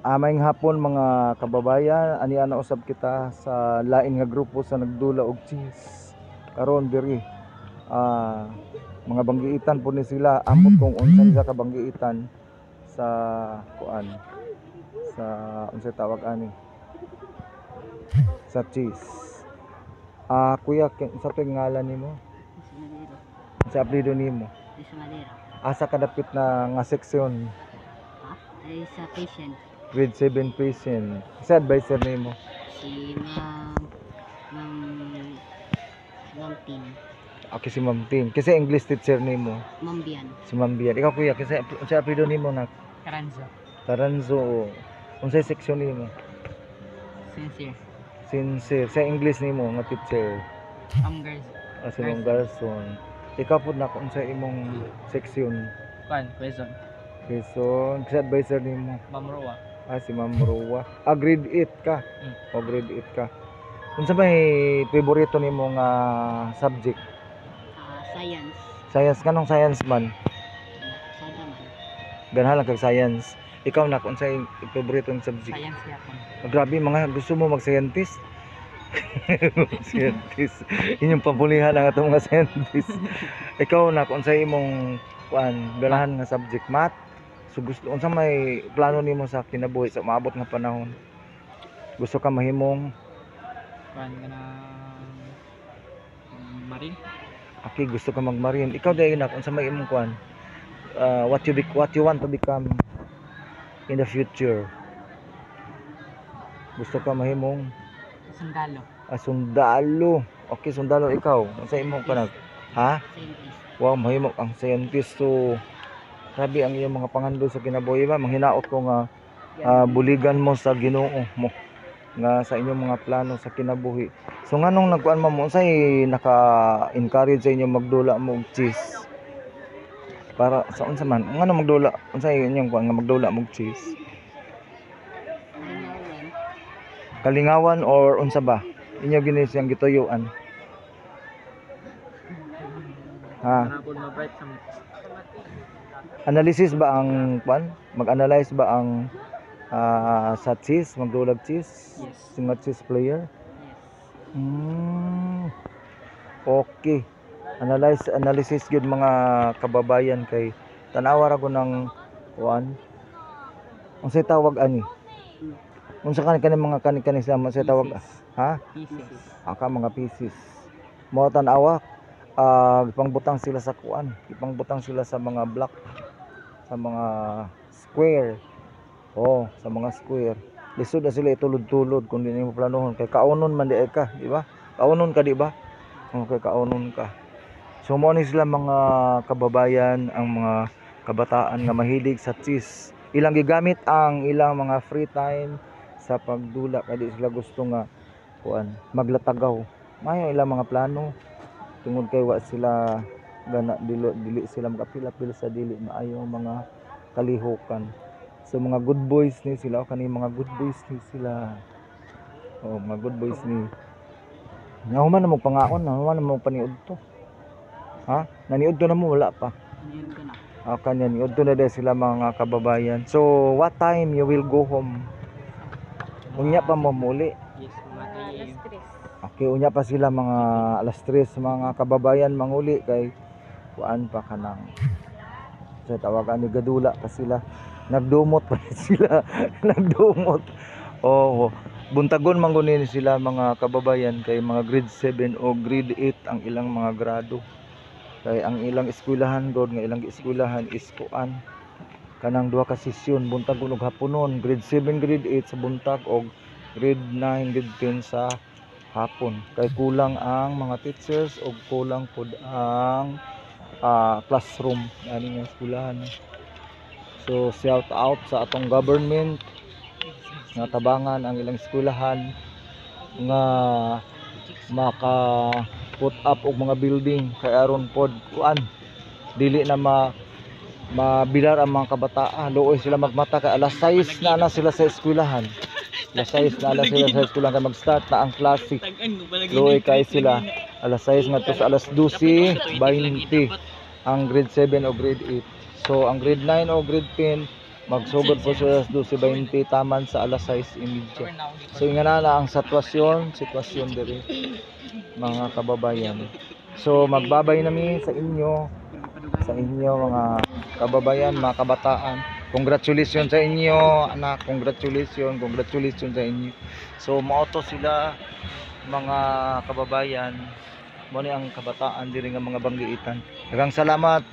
Amay hapon mga kababayan, ani ana usab kita sa lain nga grupo sa nagdula og cheese. Karon diri mga banggiitan po ni sila ambot kung unsa nila ka banggiitan sa kuan sa unsay tawag ani sa cheese. Kuya, sa ngalan nimo? Ismadero. Sa apelyido nimo? Ismadero. Asa kadapit na nga seksyon? Ha? Ay sa patient. Grade 7 patient. Sa advisor nimo? Si Ma'am Ma'am Tin. Okay, si Ma'am Tin. Kasi English teacher nimo? Ma'am Bian. Si Ma'am Bian. Ikaw kuya, kasi sa apelyido nimo na? Karanzo. Taranzo. Unsay seksyon nimo? Sincere. Sincere. Sa English nimo nga teacher? Garzo. Si Ma'am Garson. Ikaw po na kung sa imong seksyon? Quezon. Quezon. Kasi advisor nimo? Ma'am Roa. Si Ma'am Roa. Grade 8 ka? O grade 8 ka. Unsa may favorito nimo nga subject? Science. Science. Kanong science man? Sada man. Ganahan lang kag science. Ikaw na kung sa favorito nga subject? Science yapon. Grabe mga gusto mo mag-scientist? Scientist. Inyong pabulihan ang atong mga scientist. Ikaw na kung sa imong ganahan nga subject, math. So gusto unsa may plano nimo sa kinabuhi sa maabot nga panahon? Gusto ka mahimong Marine. okay, gusto ka magmarine. Ikaw dai na unsa may imong what you want to become in the future? Gusto ka mahimong Sundalo. sundalo. Okay, sundalo ikaw. Unsa imong kanag? Ha? Scientist. Wow, mahimong ang scientist. So grabe ang iyong mga pangandol sa kinabuhi ba? Manghinaot ko nga buligan mo sa Ginoo mo nga sa inyong mga plano sa kinabuhi. So nganong nagkuan mo unsay naka-encourage sa inyo magdula mo og cheese? Para sa unsa man? Nganong magdula? Unsay inyong kuan nga magdula mo og cheese? Kalingawan or unsa ba? Inyo gini siyang gituyuan. Analysis ba ang mag-analyze ba ang sa cheese, magdulag cheese? Yes. Singa cheese player? Yes. Okay. Analysis gyud mga kababayan kay tanawa ra ko ng unsay tawag ani? Unsa kani mga kani sa unsay tawag? Ha? Pieces. Mga pieces. Mo tanawa ipangbutang sila sa ipangbutang sila sa mga block, sa mga square. Sa mga square. Lisod na sila itulod-tulod kung di mo planohon kay kaunon man di ka, di ba? Kaunon ka di ba? Okay, kaunon ka. So mo ni sila mga kababayan, ang mga kabataan nga mahilig sa cheese. Ilang gigamit ang ilang mga free time sa pagdula kay di sila gusto nga maglatagaw. Mayo ilang mga plano tungod kay wa sila dili sila magapil-apil sa dili maayo mga kalihukan. So mga good boys ni sila mga good boys ni sila. Mga good boys ni. Nahuman na mo pangaon, nahuman na mo paniud to. Ha? Naniud to na mo wala pa. Naniud ko na. Kanya niud to na dahil sila mga kababayan. So what time you will go home? Unya pa mo muli. Yes, alas 3. Okay, unya pa sila mga alas 3 mga kababayan manguli kay kuan pa kanang sa tawagan ni gadula pa sila. Nagdumot pa sila. Nagdumot. Buntagon man gunin sila mga kababayan kay mga grade 7 o grade 8 ang ilang mga grado. Kay ang ilang eskwelahan god nga ilang eskwelahan is kuan kanang duha ka sesyon buntagon og haponon, grade 7 grade 8 sa buntag og grade 9 grade 10 sa hapon. Kay kulang ang mga teachers og kulang pud ang classroom ani nga eskwelahan. So shout out sa atong government nga tabangan ang ilang eskwelahan nga maka put up og mga building kay aron pod dili na mabilar ang mga kabataan. Luoy sila magmata kay alas 6 na sila sa eskwelahan. Alas 6 na sila sa eskwelahan kay mag-start na ang klase. Luoy kay sila alas 6 ngadto sa alas 12:20 ang grade 7 o grade 8. So ang grade 9 o grade 10 Magsugod po sila sa 12:20 taman sa alas 6:30. So nga na ang sitwasyon diri mga kababayan. So magbabay nami sa inyo mga kababayan, mga kabataan. Congratulations sa inyo, anak. Congratulations sa inyo. So mauto sila mga kababayan. Mo ni ang kabataan diri nga mga banggiitan. Daghang salamat.